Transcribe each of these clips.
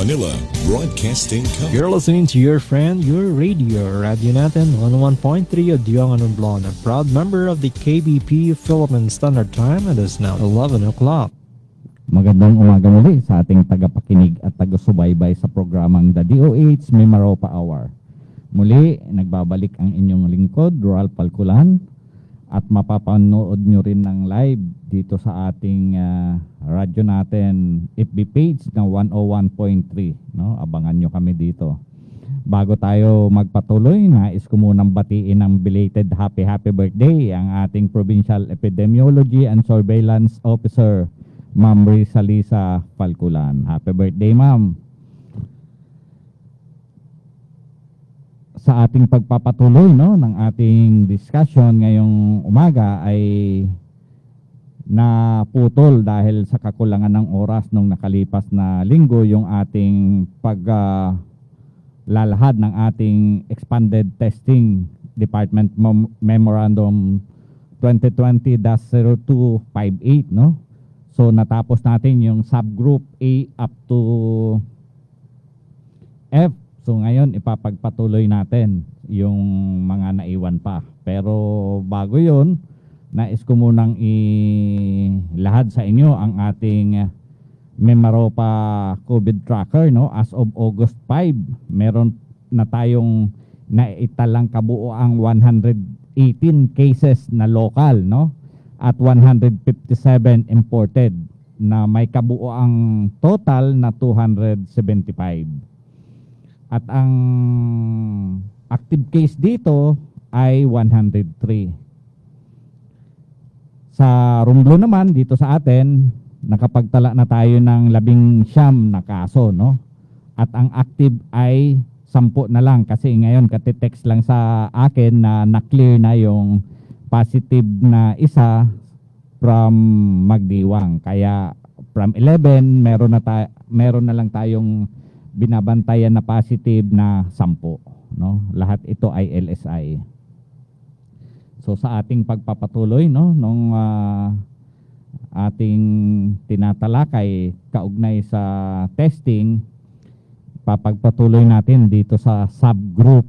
Manila Broadcasting Company. You're listening to your friend, your radio, Radio Natin 101.3 Adyangan Blon, a proud member of the KBP Philippine Standard Time. It is now 11 o'clock. Magandang umaga muli sa ating tagapakinig at taga-subaybay sa programang The DOH Mimaropa Hour. Muli, nagbabalik ang inyong lingkod, Roal Palculan, at mapapanood nyo rin ng live dito sa ating radyo natin FB page na 101.3. No? Abangan nyo kami dito. Bago tayo magpatuloy, nais ko munang batiin ng belated happy birthday ang ating Provincial Epidemiology and Surveillance Officer, Ma'am Rizalisa Palculan. Happy birthday, ma'am. Sa ating pagpapatuloy ng ating discussion ngayong umaga ay naputol dahil sa kakulangan ng oras nung nakalipas na linggo yung ating paglalahad ng ating Expanded Testing Department Memorandum 2020-0258, no? So natapos natin yung subgroup A up to F. So ngayon ipapagpatuloy natin yung mga naiwan pa. Pero bago yun, nais ko munang ilahad sa inyo ang ating Mimaropa COVID tracker, no? As of August 5, meron na tayong naitalang kabuoang 118 cases na local, no? At 157 imported, na may kabuoang total na 275. At ang active case dito ay 103. Sa Romblon naman, dito sa atin, nakapagtala na tayo ng 19 na kaso, no? At ang active ay 10 na lang kasi ngayon katitext lang sa akin na na-clear na yung positive na isa from Magdiwang. Kaya from 11, meron na lang tayong binabantayan na positive na 10, no? Lahat ito ay LSI. So sa ating pagpapatuloy, no, nung ating tinatalakay kaugnay sa testing, papagpatuloy natin dito sa subgroup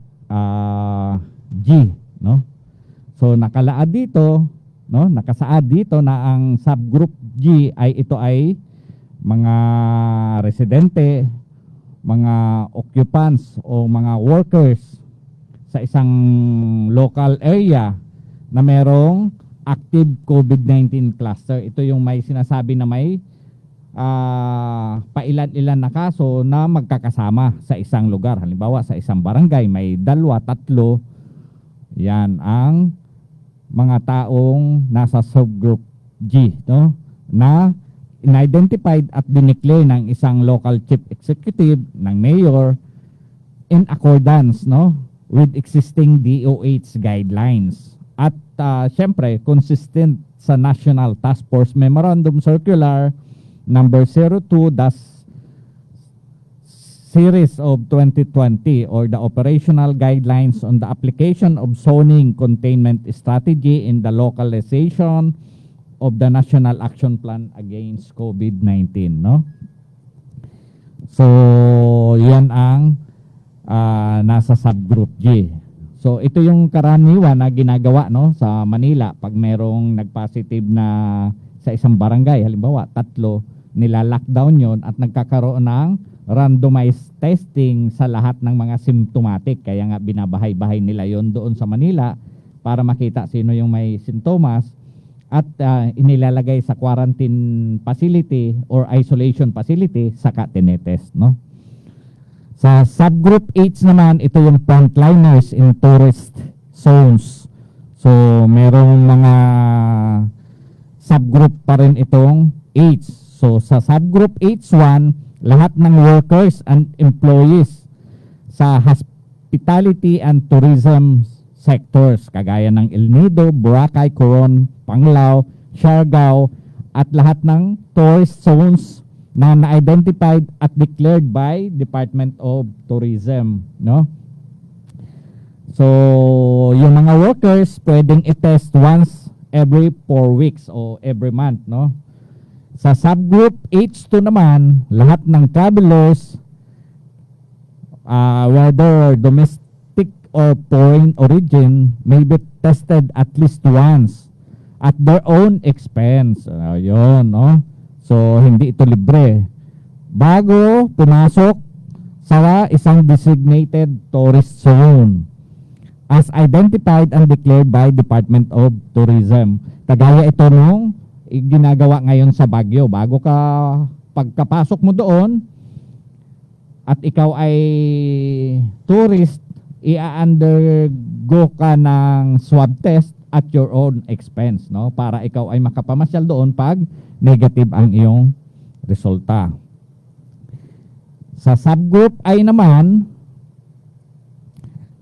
G, no? So nakalaad dito, no, nakasaad dito na ang subgroup G ay ito ay mga residente, mga occupants o mga workers sa isang local area na merong active COVID-19 cluster. Ito yung may sinasabi na may pailan-ilan na kaso na magkakasama sa isang lugar. Halimbawa sa isang barangay may 2, 3. Yan ang mga taong nasa subgroup G, no? Na in-identified at dineclare ng isang local chief executive ng mayor in accordance, no, with existing DOH guidelines. At syempre consistent sa National Task Force Memorandum Circular number 02 series of 2020, or the operational guidelines on the application of zoning containment strategy in the localization of the National Action Plan against COVID-19, no? So, yan ang nasa subgroup G. So, ito yung karaniwan na ginagawa, no, sa Manila pag merong nagpositive na sa isang barangay, halimbawa 3, nila-lockdown yon at nagkakaroon ng randomized testing sa lahat ng mga symptomatic. Kaya nga binabahay-bahay nila yon doon sa Manila para makita sino yung may sintomas at inilalagay sa quarantine facility or isolation facility saka tinetest, no? Sa subgroup H naman, ito yung frontliners in tourist zones. So merong mga subgroup pa rin itong H. So sa subgroup H1, lahat ng workers and employees sa hospitality and tourism sectors kagaya ng El Nido, Boracay, Coron, Panglao, Siargao at lahat ng tourist zones na na-identified at declared by Department of Tourism, no? So, yung mga workers pwedeng i-test once every 4 weeks o every month, no? Sa subgroup H2 naman, lahat ng travelers whether domestic or foreign origin may be tested at least once at their own expense. Yun, no? So, hindi ito libre. Bago pumasok sa isang designated tourist zone as identified and declared by Department of Tourism. Kagaya ito nung ginagawa ngayon sa Baguio. Bago ka, pagkapasok mo doon at ikaw ay tourist, i-undergo ka ng swab test at your own expense, no? Para ikaw ay makapamasyal doon pag negative ang iyong resulta. Sa subgroup ay naman,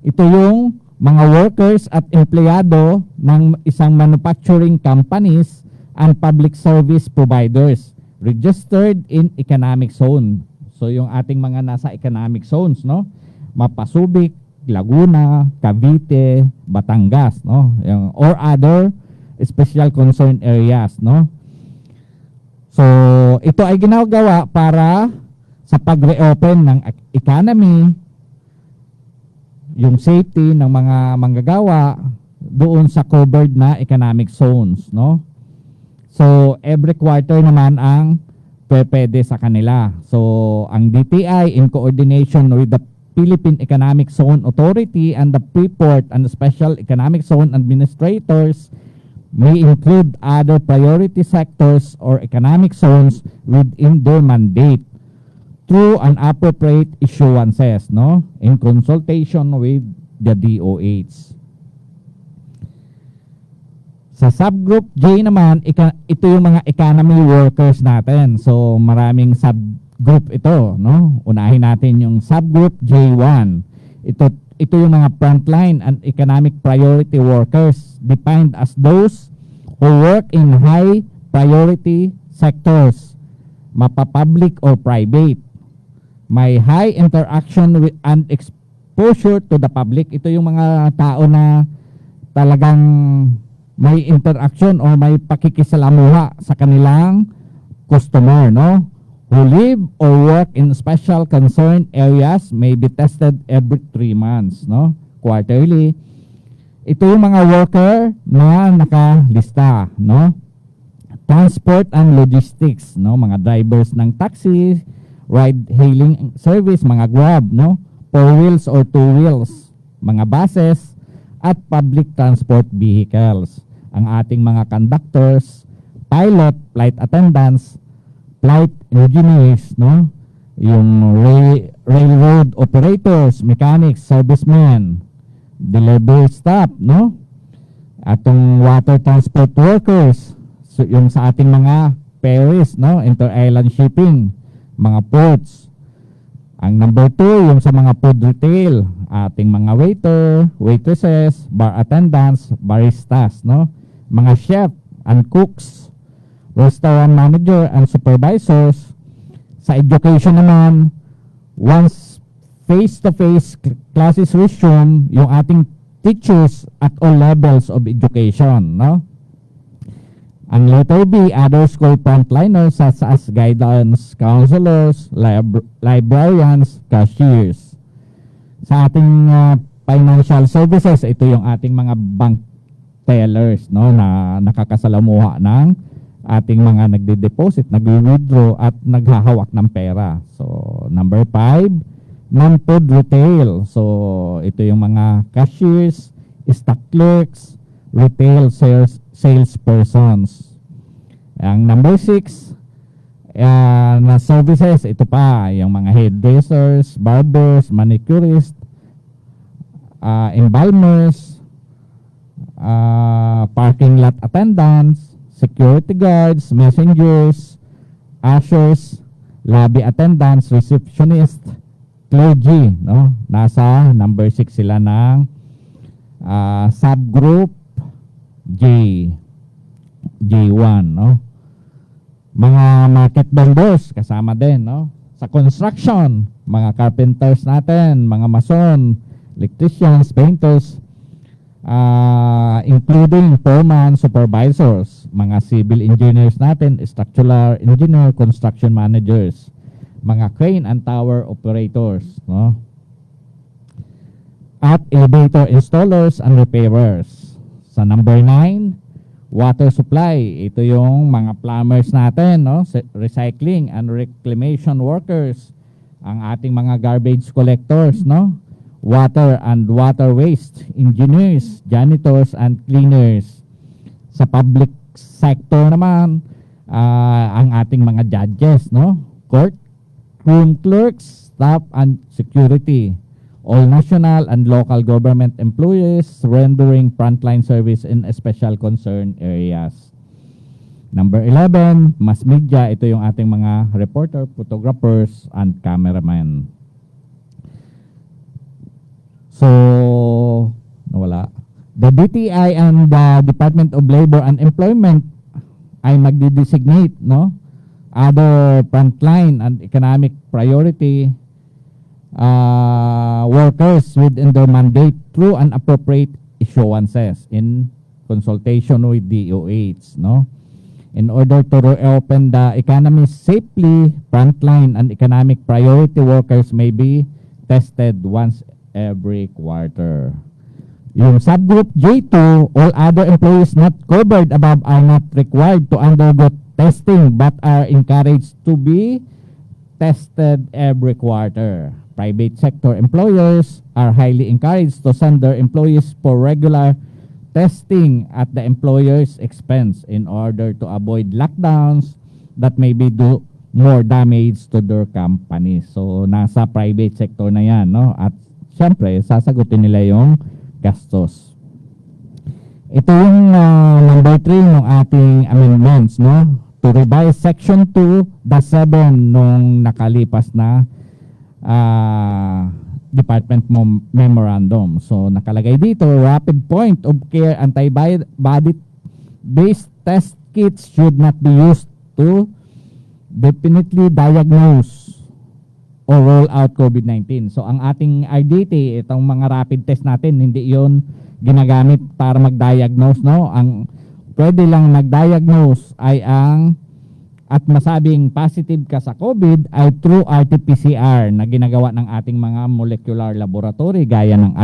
ito yung mga workers at empleyado ng isang manufacturing companies and public service providers registered in economic zone. So yung ating mga nasa economic zones, no? Mapasubic, Laguna, Cavite, Batangas, no? Yung, or other special concern areas, no? So ito ay ginagawa para sa pag-reopen ng economy, yung safety ng mga manggagawa doon sa covered na economic zones, no? So every quarter naman ang pwede sa kanila. So ang DTI in coordination with the Philippine Economic Zone Authority and the Freeport and Special Economic Zone Administrators may include other priority sectors or economic zones within their mandate through an appropriate issuances, no? In consultation with the DOH. Sa subgroup J naman, ito yung mga economy workers natin. So maraming subgroup ito, no? Unahin natin yung subgroup J1. Ito yung mga frontline and economic priority workers defined as those who work in high priority sectors, mapa-public or private. May high interaction with and exposure to the public. Ito yung mga tao na talagang may interaction or may pakikisalamuha sa kanilang customer, no? Who live or work in special concern areas may be tested every 3 months, no? Quarterly. Ito yung mga worker na nakalista, no? Transport and logistics, no? Mga drivers ng taxi, ride-hailing service, mga Grab, no? 4 wheels or 2 wheels, mga buses, at public transport vehicles. Ang ating mga conductors, pilot, flight attendants, flight engineers, no? Yung railroad operators, mechanics, servicemen, delivery staff, no? Atong water transport workers, so yung sa ating mga ferries, no? Inter-island shipping, mga ports. Ang number 2, yung sa mga food retail, ating mga waiter, waitresses, bar attendants, baristas, no? Mga chef and cooks, restaurant manager and supervisors. Sa education naman, once face-to-face classes resume, yung ating teachers at all levels of education, no? Ang letter B, other school frontliners such as guidance counselors, librarians, cashiers. Sa ating financial services, ito yung ating mga bank tellers, no, na nakakasalamuha ng ating mga nagde-deposit, nagwi-withdraw at naghahawak ng pera. So, number 5, non-food retail. So, ito yung mga cashiers, stock clerks, retail salespersons. Ang number 6, na services, ito pa, yung mga hairdressers, barbers, manicurists, embalmers, parking lot attendants, security guards, messengers, ushers, lobby attendants, receptionists, clergy, no? Nasa number 6 sila ng subgroup J1, no? Mga market vendors kasama din, no? Sa construction, mga carpenters natin, mga mason, electricians, painters, including foreman, supervisors, mga civil engineers natin, structural engineer, construction managers, mga crane and tower operators, no? at elevator installers and repairers. Sa number 9, water supply. Ito yung mga plumbers natin, no? Recycling and reclamation workers, ang ating mga garbage collectors, no? Water and water waste engineers, janitors and cleaners. Sa public sector naman, ang ating mga judges, no? Court room clerks, staff and security. All national and local government employees rendering frontline service in special concern areas. Number 11, mass media. Ito yung ating mga reporter, photographers, and cameramen. So, nawala. The DTI and the Department of Labor and Employment ay magdi-designate, no, other frontline and economic priority workers within their mandate through an appropriate issuances in consultation with DOH, no? In order to reopen the economy safely, frontline and economic priority workers may be tested once every quarter. Yung subgroup J2, all other employees not covered above are not required to undergo testing but are encouraged to be tested every quarter. Private sector employers are highly encouraged to send their employees for regular testing at the employer's expense in order to avoid lockdowns that may be do more damage to their company. So, nasa private sector na yan, no? At syempre, sasagutin nila yung gastos. Ito yung number 3 ng ating amendments, no? To revise Section 2-7 nung nakalipas na Department Memorandum. So, nakalagay dito, rapid point of care antibody-based test kits should not be used to definitely diagnose or roll out COVID-19. So, ang ating RDT, itong mga rapid test natin, hindi yon ginagamit para mag-diagnose, no? Ang pwede lang mag-diagnose ay ang at masabing positive ka sa COVID ay through RT-PCR na ginagawa ng ating mga molecular laboratory gaya ng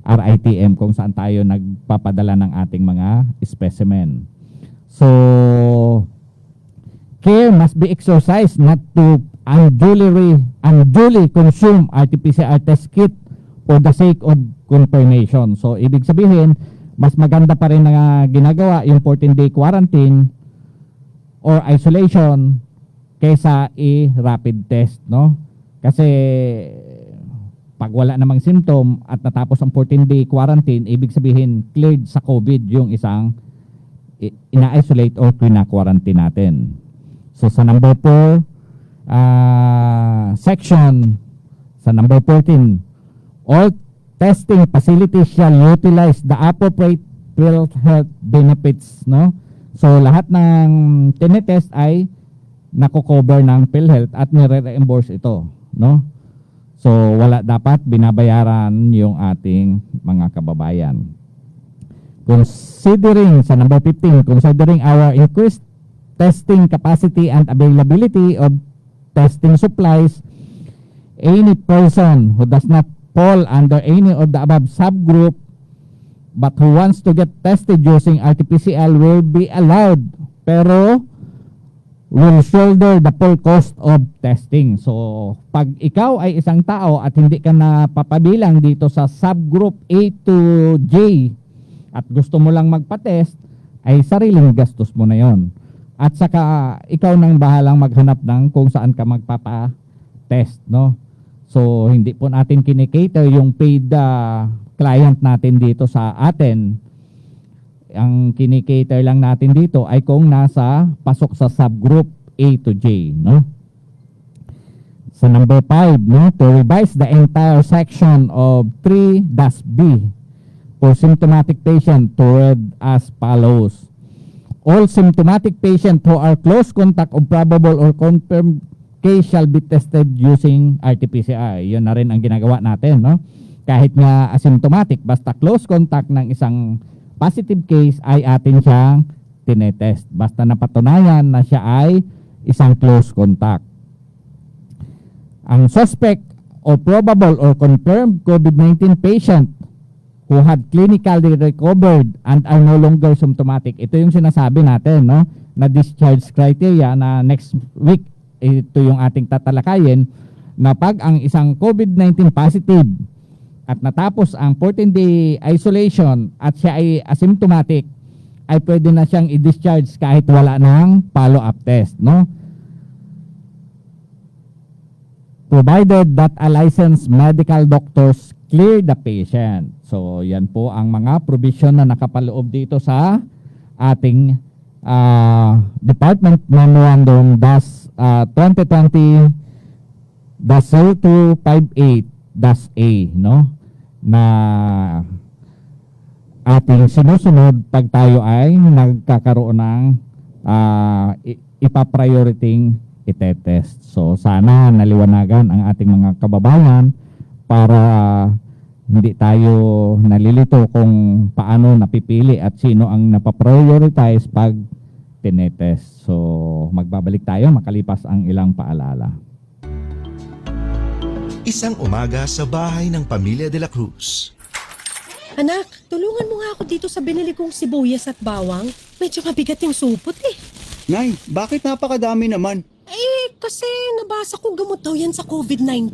RITM kung saan tayo nagpapadala ng ating mga specimen. So, care must be exercised not to unduly consume RT-PCR test kit for the sake of confirmation. So, ibig sabihin, mas maganda pa rin na ginagawa yung 14-day quarantine or isolation kaysa i-rapid test, no? Kasi pag wala namang symptom at natapos ang 14-day quarantine, ibig sabihin cleared sa COVID yung isang ina-isolate or kina-quarantine natin. So sa number 4 section, sa number 14, all testing facilities shall utilize the appropriate health benefits, no? So, lahat ng tinetest ay nako-cover ng PhilHealth at nire-reimburse ito, no? So, wala dapat binabayaran yung ating mga kababayan. Considering, sa number 15, considering our increased testing capacity and availability of testing supplies, any person who does not fall under any of the above subgroup but who wants to get tested using RT-PCR will be allowed pero will shoulder the full cost of testing. So, pag ikaw ay isang tao at hindi ka napapabilang dito sa subgroup A to J at gusto mo lang magpa-test, ay sariling gastos mo na yon. At saka ikaw nang bahalang maghanap ng kung saan ka magpapa-test, no? So, hindi po natin kinikater yung paid client natin dito sa atin. Ang kinikater lang natin dito ay kung nasa pasok sa subgroup A to J, no? Sa number 5, no, to revise the entire section of 3-B for symptomatic patient to read as follows. All symptomatic patient who are close contact of probable or confirmed case shall be tested using RT-PCR. Yun na rin ang ginagawa natin, no? Kahit nga asymptomatic, basta close contact ng isang positive case ay atin siyang tinetest. Basta napatunayan na siya ay isang close contact. Ang suspect or probable or confirmed COVID-19 patient who had clinically recovered and are no longer symptomatic. Ito yung sinasabi natin, no? Na discharge criteria na next week, ito yung ating tatalakayin, na pag ang isang COVID-19 positive at natapos ang 14-day isolation at siya ay asymptomatic, ay pwede na siyang i-discharge kahit wala ng follow-up test, no? Provided that a licensed medical doctors clear the patient. So, yan po ang mga provision na nakapaloob dito sa ating Department Memorandum DAS 2020-0258-A, no? Na ating sinusunod pag tayo ay nagkakaroon ng ipaprioriting itetest. So sana naliwanagan ang ating mga kababayan para hindi tayo nalilito kung paano napipili at sino ang napaprioritize pag tinetest. So magbabalik tayo makalipas ang ilang paalala. Isang umaga sa bahay ng pamilya de la Cruz. Anak, tulungan mo nga ako dito sa binili kong sibuyas at bawang. Medyo mabigat yung supot eh. Nay, bakit napakadami naman? Kasi nabasa ko gamot daw yan sa COVID-19.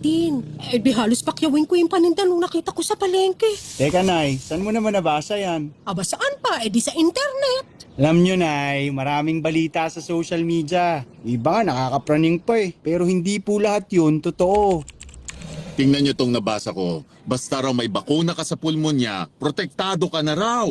Di halos pakyawin ko yung paninda nung nakita ko sa palengke. Teka, Nay, saan mo naman nabasa yan? Aba saan pa? Di sa internet. Alam nyo, Nay, maraming balita sa social media. Iba nga nakakapraning pa eh. Pero hindi po lahat yun totoo. Tingnan nyo tong nabasa ko. Basta raw may bakuna ka sa pulmonya, protektado ka na raw.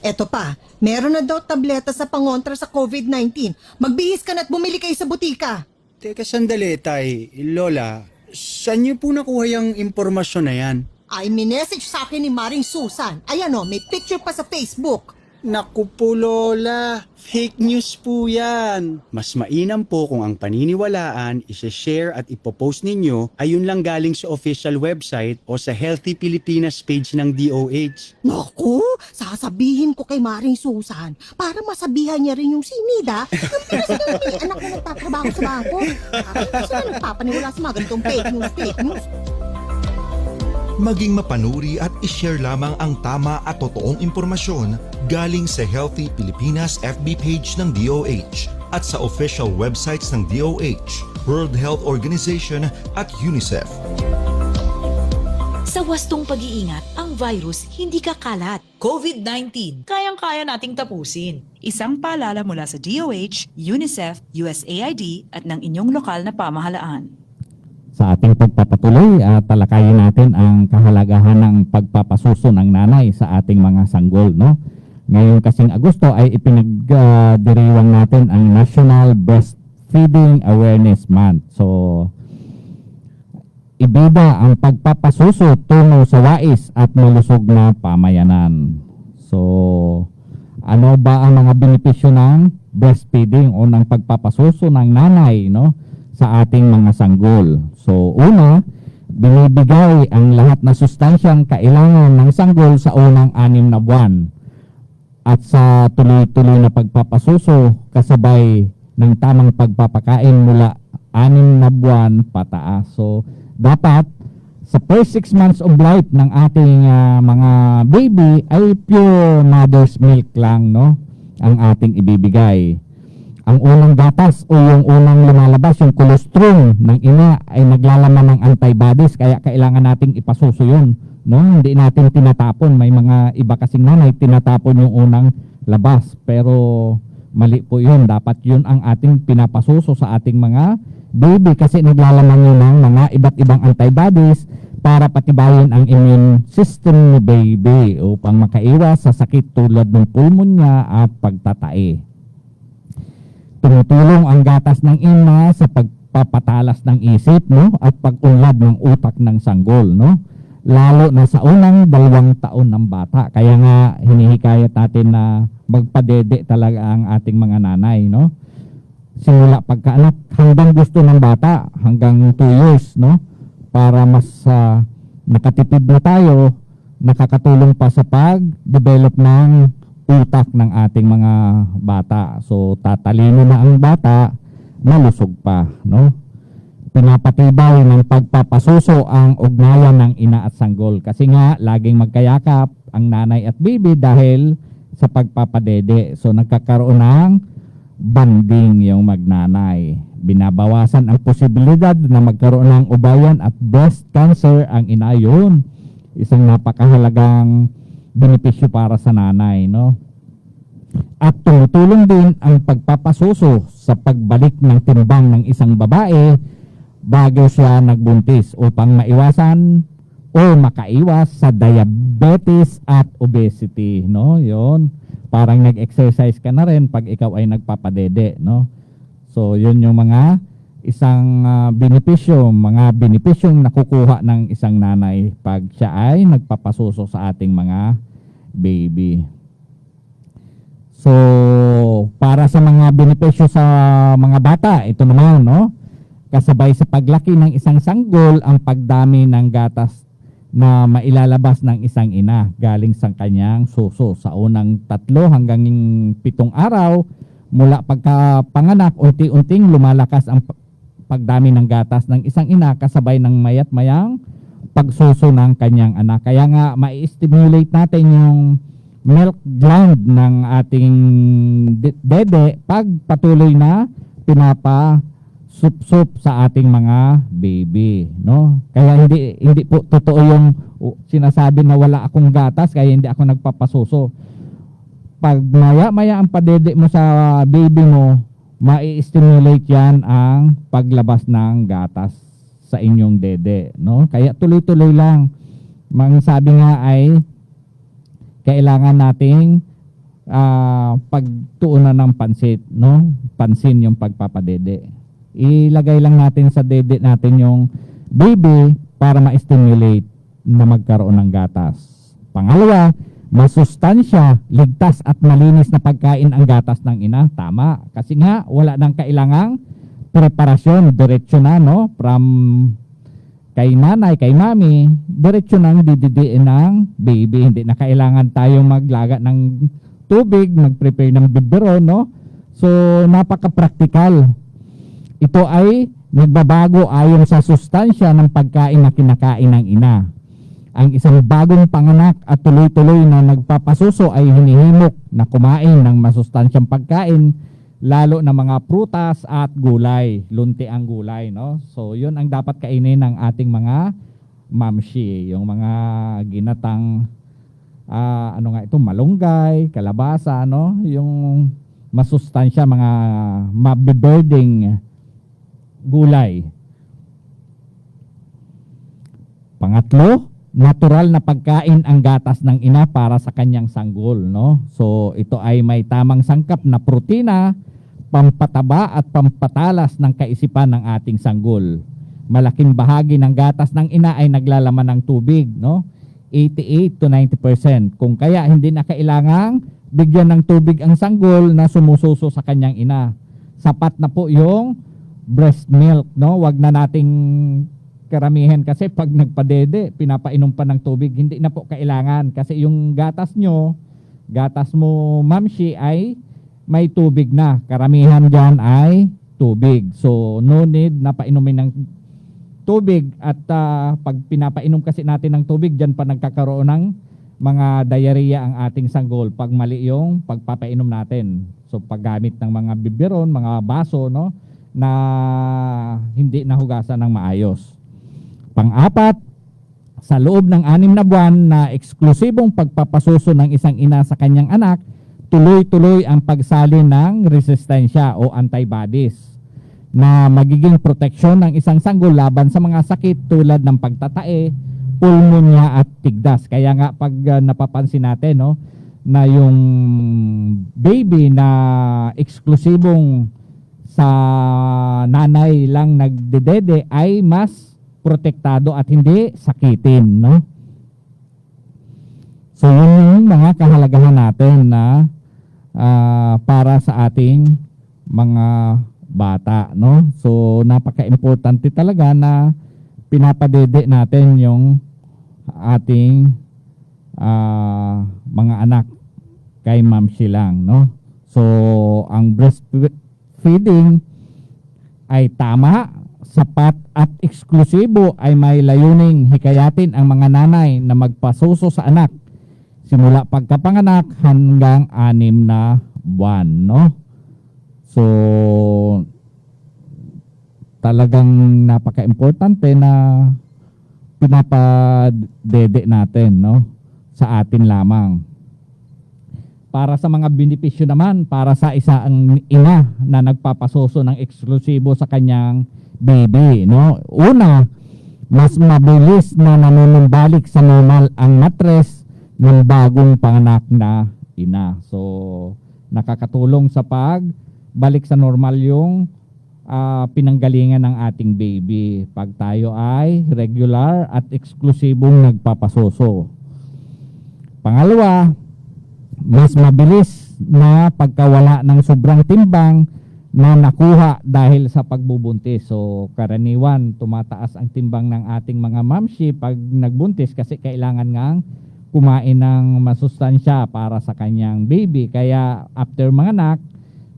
Eto pa, meron na daw tableta sa pangontra sa COVID-19. Magbihis ka na at bumili kayo sa butika. Teka, sandali, Tay. Lola, saan nyo po nakuha yung impormasyon na yan? Ay, minessage sa akin ni Maring Susan. Ayan o, may picture pa sa Facebook. Naku po, Lola. Fake news po yan. Mas mainam po kung ang paniniwalaan, isa-share at ipopost ninyo ay yun lang galing sa official website o sa Healthy Pilipinas page ng DOH. Naku, sasabihin ko kay Maring Susan para masabihan niya rin yung sinida ng pinasigaling anak na nagtatrabaho sa bangko. Kasi na nagpapaniwala sa mga ganitong fake news. Maging mapanuri at ishare lamang ang tama at totoong impormasyon galing sa Healthy Pilipinas FB page ng DOH at sa official websites ng DOH, World Health Organization at UNICEF. Sa wastong pag-iingat, ang virus hindi kakalat. COVID-19, kayang-kaya nating tapusin. Isang paalala mula sa DOH, UNICEF, USAID at ng inyong lokal na pamahalaan. Sa ating pagpapatuloy, talakayin natin ang kahalagahan ng pagpapasuso ng nanay sa ating mga sanggol, no? Ngayong kasing Agosto ay ipinagdiriwang natin ang National Breastfeeding Awareness Month. So, ibida ang pagpapasuso tungo sa wais at malusog na pamayanan. So, ano ba ang mga benepisyo ng breastfeeding o ng pagpapasuso ng nanay, no? Sa ating mga sanggol. So, una, binibigay ang lahat na sustansyang kailangan ng sanggol sa unang 6 na buwan. At sa tuloy-tuloy na pagpapasuso, kasabay ng tamang pagpapakain mula 6 na buwan pataas. So, dapat sa first 6 months of life ng ating mga baby ay pure mother's milk lang, no? Ang ating ibibigay. Ang unang gatas o yung unang lumalabas, yung colostrum ng ina ay naglalaman ng antibodies, kaya kailangan nating ipasuso yun, no? Hindi natin tinatapon. May mga iba kasing nanay tinatapon yung unang labas, pero mali po yun. Dapat yun ang ating pinapasuso sa ating mga baby kasi naglalaman yun ng mga iba't ibang antibodies para patibayin ang immune system ni baby upang makaiwas sa sakit tulad ng pulmonya at pagtatae. Tumutulong ang gatas ng ina sa pagpapatalas ng isip, no? At pag-unlad ng utak ng sanggol, no? Lalo na sa unang 2 taon ng bata. Kaya nga hinihikayat natin na magpadede talaga ang ating mga nanay, no? Simula pagkaanak hanggang gusto ng bata, hanggang 2 years, no? Para mas nakatipid na tayo, nakakatulong pa sa pag-develop ng utak ng ating mga bata. So tatalino na ang bata, malusog pa, no? pinapatibay ng pagpapasuso ang ugnayan ng ina at sanggol. Kasi nga, laging magkayakap ang nanay at baby dahil sa pagpapadede. So, nagkakaroon ng banding yung magnanay. Binabawasan ang posibilidad na magkaroon ng ovarian at breast cancer ang ina. Yun, isang napakahalagang benepisyo para sa nanay, no? At tumutulong din ang pagpapasuso sa pagbalik ng timbang ng isang babae bago siya nagbuntis upang maiwasan o makaiwas sa diabetes at obesity, no? Yon, parang nag-exercise ka na rin pag ikaw ay nagpapadede, no? So, yun yung mga isang mga benepisyong nakukuha ng isang nanay pag siya ay nagpapasuso sa ating mga baby. So, para sa mga benepisyo sa mga bata, ito naman, no? Kasabay sa paglaki ng isang sanggol ang pagdami ng gatas na mailalabas ng isang ina galing sa kanyang suso sa unang 3 hanggang 7 araw mula pagkapanganak. Unti-unting lumalakas ang pagdami ng gatas ng isang ina kasabay ng mayat mayang pagsuso ng kanyang anak. Kaya nga mai-stimulate natin yung milk gland ng ating dede pag patuloy na pinapa-sup-sup sa ating mga baby, no? Kaya hindi po totoo yung sinasabi na wala akong gatas kaya hindi ako nagpapasuso. Pag maya-maya ang padede mo sa baby mo, mai-stimulate yan ang paglabas ng gatas sa inyong dede, no? Kaya tuloy-tuloy lang. Mang sabi nga ay kailangan nating pagtuunan ng pansit, no? Pansin yung pagpapadede. Ilagay lang natin sa dede natin yung baby para ma-stimulate na magkaroon ng gatas. Pangalawa, masustansya, ligtas at malinis na pagkain ang gatas ng ina. Tama. Kasi nga, wala nang kailangang preparasyon. Diretso na, no? From kay nanay, kay mami, diretso nang dididiin ng baby. Hindi na kailangan tayong maglaga ng tubig, mag-prepare ng biberon, no? So, napaka-practical. Ito ay nagbabago ayon sa sustansya ng pagkain na kinakain ng ina. Ang isang bagong panganak at tuloy-tuloy na nagpapasuso ay hinihimok na kumain ng masustansyang pagkain, lalo na mga prutas at gulay, lunti ang gulay, no? So, yun ang dapat kainin ng ating mga mamshi, yung mga ginatang malunggay, kalabasa, no? Yung masustansya, mga mabiberding gulay. Pangatlo, natural na pagkain ang gatas ng ina para sa kanyang sanggol, no? So, ito ay may tamang sangkap na protina, pampataba at pampatalas ng kaisipan ng ating sanggol. Malaking bahagi ng gatas ng ina ay naglalaman ng tubig, no? 88 to 90%. Kung kaya hindi na kailangang bigyan ng tubig ang sanggol na sumususo sa kanyang ina. Sapat na po yung breast milk, no? Wag na nating karamihan kasi pag nagpadede, pinapainom pa ng tubig, hindi na po kailangan kasi yung gatas nyo, gatas mo mamshi ay may tubig na. Karamihan dyan ay tubig. So, no need na painumin ng tubig at pag pinapainom kasi natin ng tubig, dyan pa nagkakaroon ng mga diarrhea ang ating sanggol pag mali yung pagpapainom natin. So, paggamit ng mga biberon, mga baso, no, na hindi nahugasan ng maayos. Pang-apat, sa loob ng 6 na buwan na eksklusibong pagpapasuso ng isang ina sa kanyang anak, tuloy-tuloy ang pagsalin ng resistensya o antibodies na magiging proteksyon ng isang sanggol laban sa mga sakit tulad ng pagtatae, pulmonya at tigdas. Kaya nga pag napapansin natin, no, na yung baby na eksklusibong sa nanay lang nagdedede ay mas protektado at hindi sakitin, no? So yun yung mga kahalagahan natin na para sa ating mga bata, no? So napaka-importante talaga na pinapadede natin yung ating mga anak kay mamshi lang, no? So ang breastfeeding ay tama sapat at eksklusibo ay may layuning hikayatin ang mga nanay na magpasuso sa anak simula pagkapanganak hanggang 6 na buwan, no? So talagang napaka-importante na pinapadede natin, no? Sa atin lamang. Para sa mga benepisyo naman, para sa isang ina na nagpapasuso ng eksklusibo sa kanyang baby, no? Una, mas mabilis na nanunumbalik sa normal ang matres ng bagong panganak na ina. So, nakakatulong sa pagbalik sa normal yung pinanggalingan ng ating baby pag tayo ay regular at eksklusibong nagpapasuso. Pangalawa, mas mabilis na pagkawala ng sobrang timbang na nakuha dahil sa pagbubuntis. So karaniwan tumataas ang timbang ng ating mga mamshi pag nagbuntis kasi kailangan ngang kumain ng masustansya para sa kanyang baby. Kaya after manganak,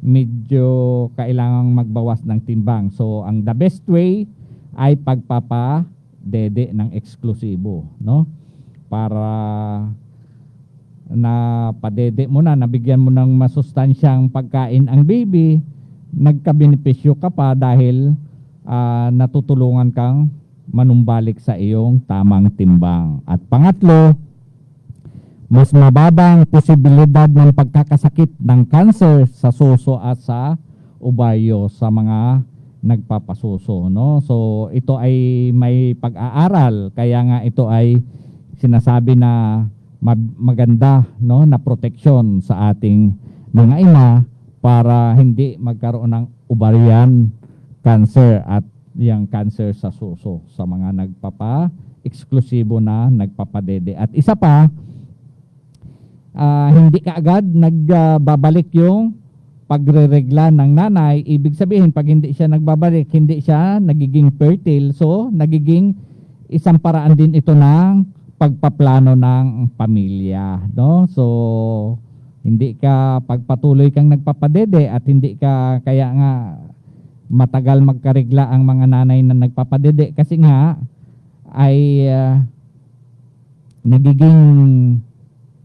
medyo kailangang magbawas ng timbang. So ang the best way ay pagpapadede ng eksklusibo, no? Para na padede mo na, nabigyan mo ng masustansyang pagkain ang baby, nagkabenepisyo ka pa dahil natutulungan kang manumbalik sa iyong tamang timbang. At pangatlo, mas mababang posibilidad ng pagkakasakit ng cancer sa suso at sa ovaryo sa mga nagpapasuso, no? So ito ay may pag-aaral, kaya nga ito ay sinasabi na maganda, no, na proteksyon sa ating mga ina para hindi magkaroon ng ovarian cancer at yung cancer sa suso sa mga nagpapa-eksklusibo na nagpapadede. At isa pa, hindi kaagad nagbabalik yung pagreregla ng nanay. Ibig sabihin, pag hindi siya nagbabalik, hindi siya nagiging fertile. So, nagiging isang paraan din ito ng pagpaplano ng pamilya, no? So hindi ka pagpatuloy kang nagpapadede at hindi ka, kaya nga matagal magkaregla ang mga nanay na nagpapadede kasi nga ay nagiging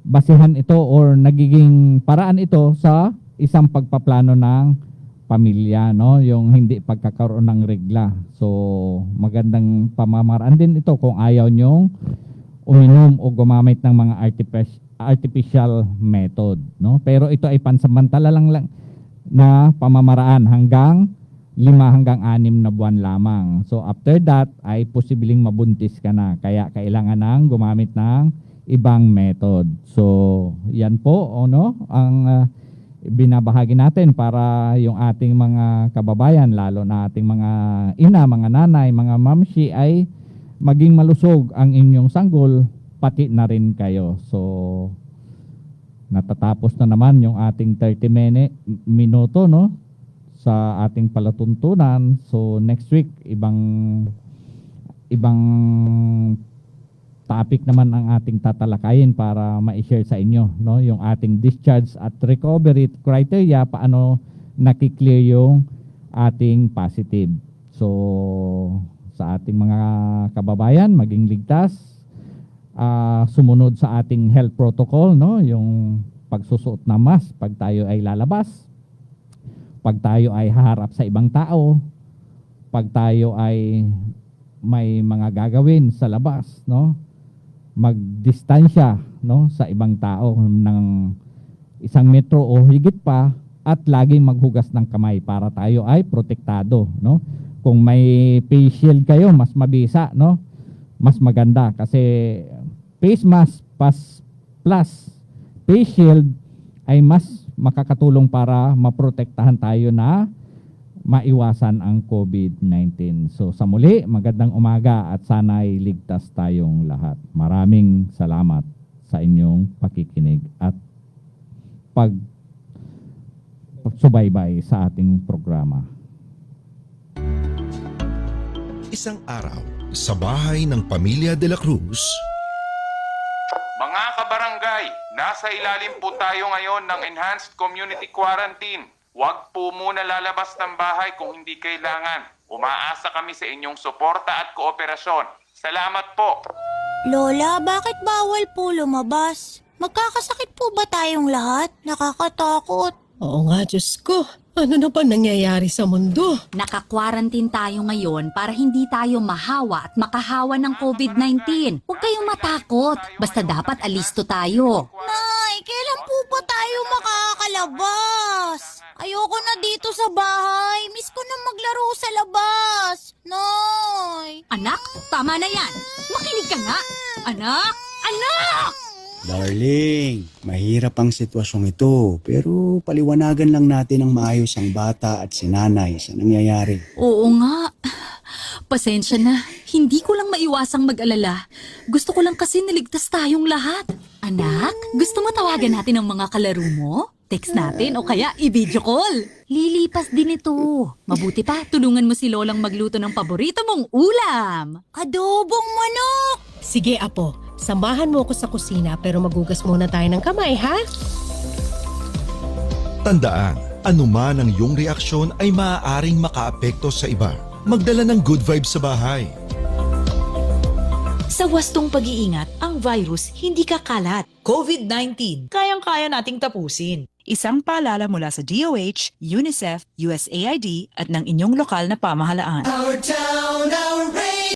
basihan ito or nagiging paraan ito sa isang pagpaplano ng pamilya, no? Yung hindi pagkakaroon ng regla. So magandang pamamaraan din ito kung ayaw nyong uminom o gumamit ng mga artificial method, no? Pero ito ay pansamantala lang na pamamaraan hanggang 5 hanggang 6 na buwan lamang. So after that ay posibleng mabuntis ka na, kaya kailangan nang gumamit ng ibang method. So yan po, no, ang binabahagi natin para yung ating mga kababayan, lalo na ating mga ina, mga nanay, mga mamshi ay maging malusog ang inyong sanggol, pati na rin kayo. So, natatapos na naman yung ating 30 minuto, no, sa ating palatuntunan. So, next week, ibang topic naman ang ating tatalakayin para ma-share sa inyo, no, yung ating discharge at recovery criteria, paano nakiklear yung ating positive. So, sa ating mga kababayan, maging ligtas, sumunod sa ating health protocol, no, yung pagsusuot na mask pag tayo ay lalabas, pag tayo ay haharap sa ibang tao, pag tayo ay may mga gagawin sa labas, no, magdistansya, no, sa ibang tao ng 1 metro o higit pa, at laging maghugas ng kamay para tayo ay protektado, no. Kung may face shield kayo, mas mabisa, no? Mas maganda kasi face mask plus face shield ay mas makakatulong para maprotektahan tayo na maiwasan ang COVID-19. So sa muli, magandang umaga at sana'y ligtas tayong lahat. Maraming salamat sa inyong pakikinig at pagsubaybay sa ating programa. Isang araw sa bahay ng pamilya De La Cruz. Mga kabarangay, nasa ilalim po tayo ngayon ng Enhanced Community Quarantine. Huwag po muna lalabas ng bahay kung hindi kailangan. Umaasa kami sa inyong suporta at kooperasyon. Salamat po! Lola, bakit bawal po lumabas? Magkakasakit po ba tayong lahat? Nakakatakot. Oo nga, Diyos ko. Ano na ba nangyayari sa mundo? Naka-quarantine tayo ngayon para hindi tayo mahawa at makahawa ng COVID-19. Huwag kayong matakot. Basta dapat alisto tayo. Nay, kailan po ba tayo makakalabas? Ayoko na dito sa bahay. Miss ko na maglaro sa labas. Nay! Anak, tama na yan. Makinig ka nga. Anak! Anak! Darling, mahirap ang sitwasyong ito, pero paliwanagan lang natin ng maayos ang bata at si nanay sa nangyayari. Oo nga. Pasensya na. Hindi ko lang maiwasang mag-alala. Gusto ko lang kasi niligtas tayong lahat. Anak, gusto mo tawagan natin ang mga kalaro mo? Text natin o kaya i-video call. Lilipas din ito. Mabuti pa, tulungan mo si Lolang magluto ng paborito mong ulam. Adobong manok! Sige, Apo. Samahan mo ako sa kusina pero magugas muna tayo ng kamay, ha? Tandaan, anuman ang iyong reaksyon ay maaaring makaapekto sa iba. Magdala ng good vibes sa bahay. Sa wastong pag-iingat, ang virus hindi kakalat. COVID-19, kayang-kaya nating tapusin. Isang paalala mula sa DOH, UNICEF, USAID at ng inyong lokal na pamahalaan. Our town, our